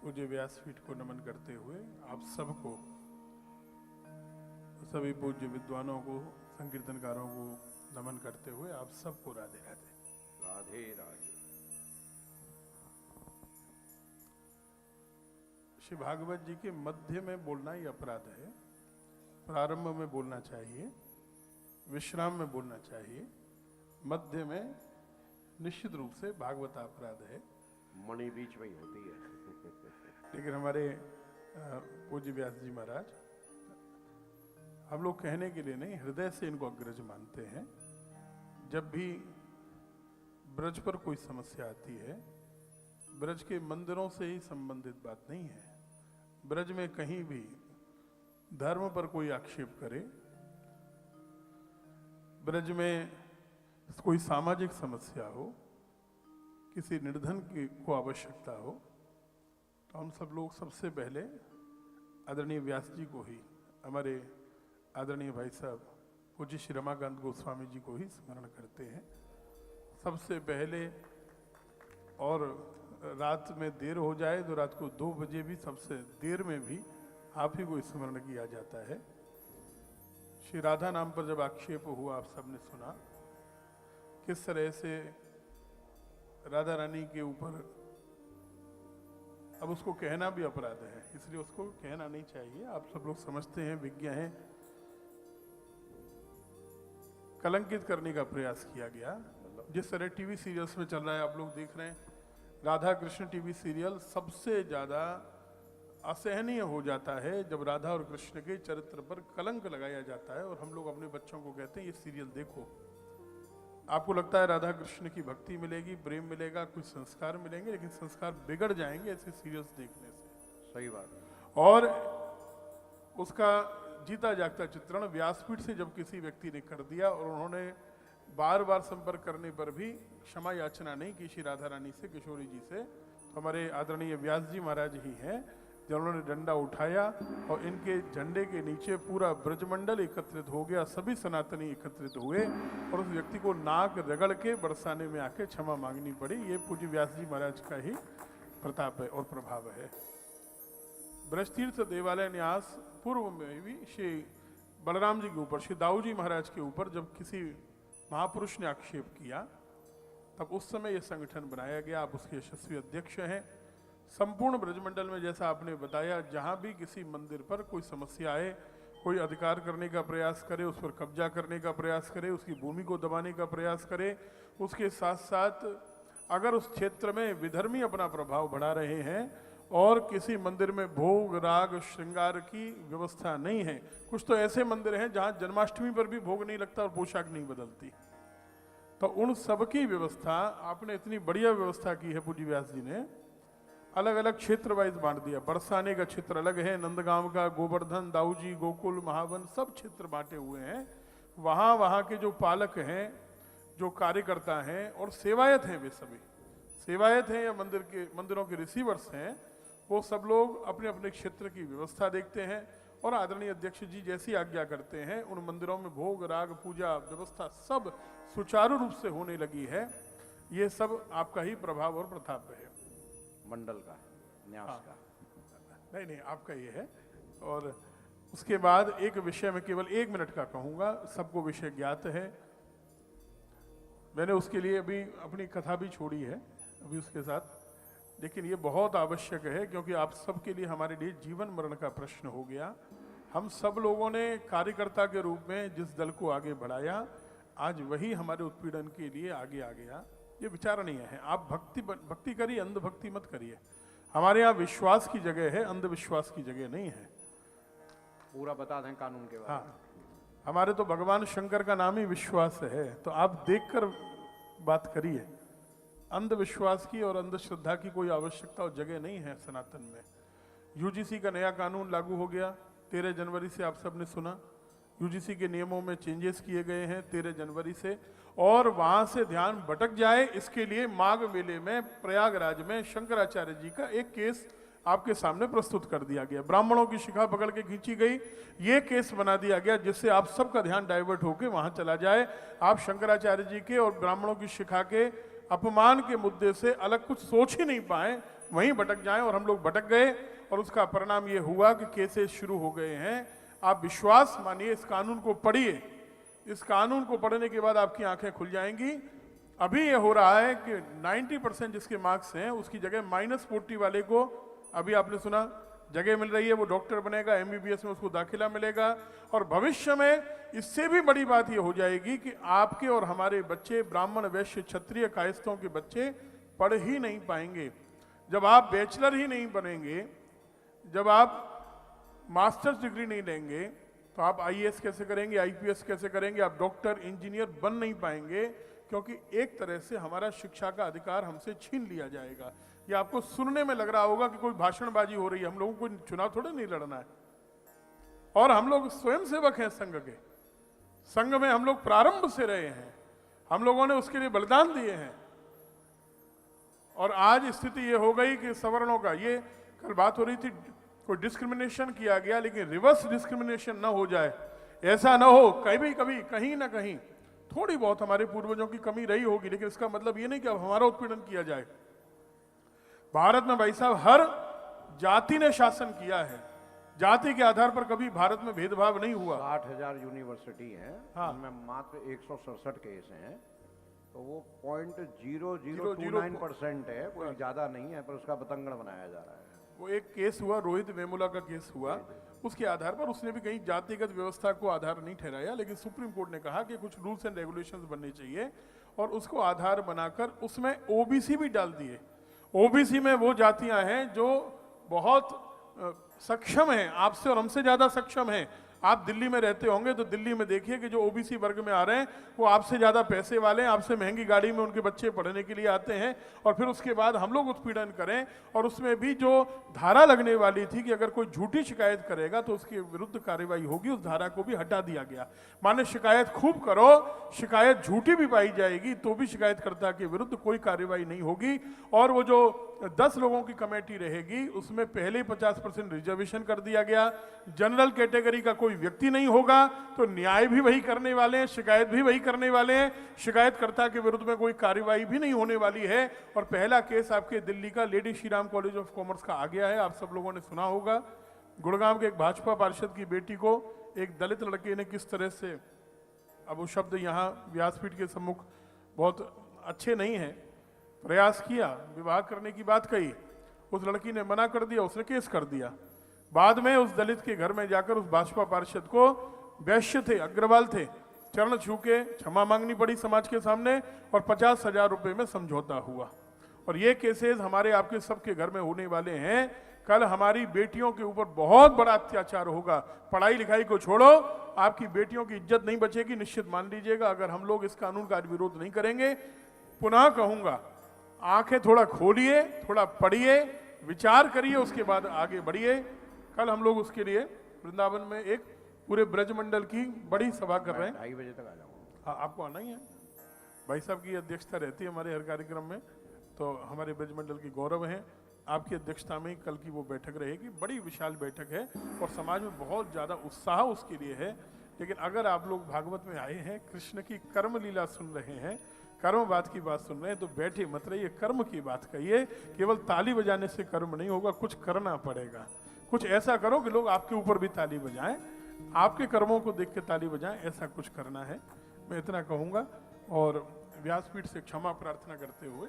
पूज्य व्यासपीठ को नमन करते हुए आप सबको, सभी पूज्य विद्वानों को, संकीर्तनकारों को नमन करते हुए आप सबको राधे राधे। राधे राधे। श्री भागवत जी के मध्य में बोलना ही अपराध है। प्रारंभ में बोलना चाहिए, विश्राम में बोलना चाहिए, मध्य में निश्चित रूप से भागवत अपराध है। मणि बीच में ही होती है। लेकिन हमारे पूज्य व्यास जी महाराज, हम लोग कहने के लिए नहीं, हृदय से इनको अग्रज मानते हैं। जब भी ब्रज पर कोई समस्या आती है, ब्रज के मंदिरों से ही संबंधित बात नहीं है। ब्रज में कहीं भी धर्म पर कोई आक्षेप करे, ब्रज में कोई सामाजिक समस्या हो, किसी निर्धन की को आवश्यकता हो, तो हम सब लोग सबसे पहले आदरणीय व्यास जी को ही, हमारे आदरणीय भाई साहब पूज्य श्री रमाकांत गोस्वामी जी को ही स्मरण करते हैं सबसे पहले। और रात में देर हो जाए तो रात को 2 बजे भी सबसे देर में भी आप ही को स्मरण किया जाता है। श्री राधा नाम पर जब आक्षेप हुआ, आप सबने सुना किस तरह से राधा रानी के ऊपर, अब उसको कहना भी अपराध है, इसलिए उसको कहना नहीं चाहिए। आप सब लोग समझते हैं, विज्ञ हैं, कलंकित करने का प्रयास किया गया। जिस तरह टीवी सीरियल्स में चल रहा है, आप लोग देख रहे हैं, राधा कृष्ण टीवी सीरियल सबसे ज्यादा असहनीय हो जाता है जब राधा और कृष्ण के चरित्र पर कलंक लगाया जाता है। और हम लोग अपने बच्चों को कहते हैं ये सीरियल देखो, आपको लगता है राधा कृष्ण की भक्ति मिलेगी, प्रेम मिलेगा, कुछ संस्कार मिलेंगे, लेकिन संस्कार बिगड़ जाएंगे ऐसे सीरियल्स देखने से। सही बात। और उसका जीता जागता चित्रण व्यासपीठ से जब किसी व्यक्ति ने कर दिया और उन्होंने बार बार संपर्क करने पर भी क्षमा याचना नहीं की श्री राधा रानी से, किशोरी जी से, तो हमारे आदरणीय व्यास जी महाराज ही हैं जिन्होंने डंडा उठाया और इनके झंडे के नीचे पूरा ब्रजमंडल एकत्रित हो गया, सभी सनातनी एकत्रित हुए और उस व्यक्ति को नाक रगड़ के बरसाने में आके क्षमा मांगनी पड़ी। ये पूज्य व्यास जी महाराज का ही प्रताप है और प्रभाव है। ब्रजतीर्थ देवालय न्यास पूर्व में भी श्री बलराम जी के ऊपर, श्री दाऊ जी महाराज के ऊपर जब किसी महापुरुष ने आक्षेप किया, तब उस समय यह संगठन बनाया गया। आप उसके यशस्वी अध्यक्ष हैं। संपूर्ण ब्रजमंडल में जैसा आपने बताया, जहां भी किसी मंदिर पर कोई समस्या आए, कोई अधिकार करने का प्रयास करे, उस पर कब्जा करने का प्रयास करे, उसकी भूमि को दबाने का प्रयास करे, उसके साथ साथ अगर उस क्षेत्र में विधर्मी अपना प्रभाव बढ़ा रहे हैं और किसी मंदिर में भोग राग श्रृंगार की व्यवस्था नहीं है, कुछ तो ऐसे मंदिर हैं जहां जन्माष्टमी पर भी भोग नहीं लगता और पोशाक नहीं बदलती, तो उन सब की व्यवस्था आपने इतनी बढ़िया व्यवस्था की है पूज्य व्यास जी ने। अलग अलग क्षेत्र वाइज बांट दिया। बरसाने का क्षेत्र अलग है, नंदगांव का, गोवर्धन, दाऊजी, गोकुल, महावन, सब क्षेत्र बांटे हुए हैं। वहाँ वहाँ के जो पालक हैं, जो कार्यकर्ता हैं और सेवायत हैं, वे सभी सेवायत हैं या मंदिरों के रिसीवर्स हैं, वो सब लोग अपने अपने क्षेत्र की व्यवस्था देखते हैं और आदरणीय अध्यक्ष जी जैसी आज्ञा करते हैं उन मंदिरों में भोग राग पूजा व्यवस्था सब सुचारू रूप से होने लगी है। ये सब आपका ही प्रभाव और प्रताप है, मंडल का, न्यास का। नहीं आपका ये है। और उसके बाद एक विषय में केवल 1 मिनट का कहूंगा, सबको विषय ज्ञात है, मैंने उसके लिए अभी अपनी कथा भी छोड़ी है अभी उसके साथ, लेकिन ये बहुत आवश्यक है क्योंकि आप सबके लिए, हमारे लिए जीवन मरण का प्रश्न हो गया। हम सब लोगों ने कार्यकर्ता के रूप में जिस दल को आगे बढ़ाया, आज वही हमारे उत्पीड़न के लिए आगे आ गया। ये विचारणीय है। आप भक्ति करिए, अंधभक्ति मत करिए। हमारे यहाँ विश्वास की जगह है, अंधविश्वास की जगह नहीं है। पूरा बता दें कानून के बारे में। हाँ, हमारे तो भगवान शंकर का नाम ही विश्वास है, तो आप देखकर बात करिए। अंधविश्वास की और अंधश्रद्धा की कोई आवश्यकता और जगह नहीं है सनातन में। यूजीसी का नया कानून लागू हो गया 13 जनवरी से, आप सबने सुना। यूजीसी के नियमों में चेंजेस किए गए हैं 13 जनवरी से, और वहां से ध्यान भटक जाए इसके लिए माघ मेले में प्रयागराज में शंकराचार्य जी का एक केस आपके सामने प्रस्तुत कर दिया गया। ब्राह्मणों की शिखा पकड़ के खींची गई, ये केस बना दिया गया जिससे आप सबका ध्यान डाइवर्ट होकर वहां चला जाए। आप शंकराचार्य जी के और ब्राह्मणों की शिखा के अपमान के मुद्दे से अलग कुछ सोच ही नहीं पाए, वहीं भटक जाएं, और हम लोग भटक गए और उसका परिणाम ये हुआ कि केसेस शुरू हो गए हैं। आप विश्वास मानिए, इस कानून को पढ़िए, इस कानून को पढ़ने के बाद आपकी आंखें खुल जाएंगी। अभी ये हो रहा है कि 90% जिसके मार्क्स हैं उसकी जगह -40 वाले को, अभी आपने सुना, जगह मिल रही है, वो डॉक्टर बनेगा, MBBS में उसको दाखिला मिलेगा। और भविष्य में इससे भी बड़ी बात ये हो जाएगी कि आपके और हमारे बच्चे, ब्राह्मण, वैश्य, क्षत्रिय, कायस्थों के बच्चे पढ़ ही नहीं पाएंगे। जब आप बैचलर ही नहीं बनेंगे, जब आप मास्टर्स डिग्री नहीं लेंगे, तो आप IAS कैसे करेंगे, IPS कैसे करेंगे, आप डॉक्टर, इंजीनियर बन नहीं पाएंगे, क्योंकि एक तरह से हमारा शिक्षा का अधिकार हमसे छीन लिया जाएगा। ये आपको सुनने में लग रहा होगा कि कोई भाषणबाजी हो रही है, हम लोगों को चुनाव थोड़े नहीं लड़ना है। और हम लोग स्वयंसेवक हैं संघ के, संघ में हम लोग प्रारंभ से रहे हैं, हम लोगों ने उसके लिए बलिदान दिए हैं। और आज स्थिति ये हो गई कि सवर्णों का, ये कल बात हो रही थी, कोई डिस्क्रिमिनेशन किया गया, लेकिन रिवर्स डिस्क्रिमिनेशन ना हो जाए, ऐसा ना हो। कभी कहीं ना कहीं थोड़ी बहुत हमारे पूर्वजों की कमी रही होगी, लेकिन इसका मतलब ये नहीं कि अब हमारा उत्पीड़न किया जाए। भारत में भाई साहब हर जाति ने शासन किया है, जाति के आधार पर कभी भारत में भेदभाव नहीं हुआ। 60,000 यूनिवर्सिटी हैं, हाँ। उनमें मात्र 167 केस हैं, तो वो 0.0029% है, कोई ज्यादा नहीं है, पर उसका बतंगड़ बनाया जा रहा है। वो एक केस हुआ, रोहित वेमुला का केस हुआ, उसके आधार पर उसने भी कहीं जातिगत व्यवस्था को आधार नहीं ठहराया, लेकिन सुप्रीम कोर्ट ने कहा कि कुछ रूल्स एंड रेगुलेशंस बनने चाहिए, और उसको आधार बनाकर उसमें OBC भी डाल दिए। OBC में वो जातियां हैं जो बहुत सक्षम हैं, आपसे और हमसे ज्यादा सक्षम हैं। आप दिल्ली में रहते होंगे तो दिल्ली में देखिए कि जो OBC वर्ग में आ रहे हैं वो आपसे ज्यादा पैसे वाले हैं, आपसे महंगी गाड़ी में उनके बच्चे पढ़ने के लिए आते हैं, और फिर उसके बाद हम लोग उत्पीड़न करें। और उसमें भी जो धारा लगने वाली थी कि अगर कोई झूठी शिकायत करेगा तो उसके विरुद्ध कार्रवाई होगी, उस धारा को भी हटा दिया गया। माने शिकायत खूब करो, शिकायत झूठी भी पाई जाएगी तो भी शिकायतकर्ता के विरुद्ध कोई कार्रवाई नहीं होगी। और वो जो 10 लोगों की कमेटी रहेगी उसमें पहले 50% रिजर्वेशन कर दिया गया। जनरल कैटेगरी का कोई व्यक्ति नहीं होगा, तो न्याय भी वही करने वाले हैं, शिकायत भी वही करने वाले हैं, शिकायतकर्ता के विरुद्ध में कोई कार्रवाई भी नहीं होने वाली है। और पहला केस आपके दिल्ली का lady Shri Ram college of commerce का आ गया है, आप सब लोगों ने सुना होगा। गुड़गांव के एक भाजपा पार्षद की बेटी को एक दलित लड़के ने किस तरह से, अब वो शब्द यहाँ व्यासपीठ के सम्मुख बहुत अच्छे नहीं है, प्रयास किया, विवाह करने की बात कही, उस लड़की ने मना कर दिया, उसने केस कर दिया। बाद में उस दलित के घर में जाकर उस भाजपा पार्षद को, वैश्य थे, अग्रवाल थे, चरण छू के क्षमा मांगनी पड़ी समाज के सामने, और 50,000 रुपए में समझौता हुआ। और ये केसेस हमारे आपके सबके घर में होने वाले हैं। कल हमारी बेटियों के ऊपर बहुत बड़ा अत्याचार होगा। पढ़ाई लिखाई को छोड़ो, आपकी बेटियों की इज्जत नहीं बचेगी, निश्चित मान लीजिएगा, अगर हम लोग इस कानून का विरोध नहीं करेंगे। पुनः कहूंगा, आंखें थोड़ा खोलिए, थोड़ा पढ़िए, विचार करिए, उसके बाद आगे बढ़िए। कल हम लोग उसके लिए वृंदावन में एक पूरे ब्रजमंडल की बड़ी सभा कर रहे हैं। 2:30 बजे तक आ जाऊंगा। हाँ, आपको आना ही है। भाई साहब की अध्यक्षता रहती है हमारे हर कार्यक्रम में, तो हमारे ब्रजमंडल की गौरव है। आपकी अध्यक्षता में कल की वो बैठक रहेगी, बड़ी विशाल बैठक है, और समाज में बहुत ज़्यादा उत्साह उसके लिए है। लेकिन अगर आप लोग भागवत में आए हैं, कृष्ण की कर्म लीला सुन रहे हैं, कर्मवाद की बात सुन रहे हैं, तो बैठे मत रहिए, कर्म की बात कहिए। केवल ताली बजाने से कर्म नहीं होगा, कुछ करना पड़ेगा। कुछ ऐसा करो कि लोग आपके ऊपर भी ताली बजाएं, आपके कर्मों को देख के ताली बजाएं, ऐसा कुछ करना है। मैं इतना कहूँगा और व्यासपीठ से क्षमा प्रार्थना करते हुए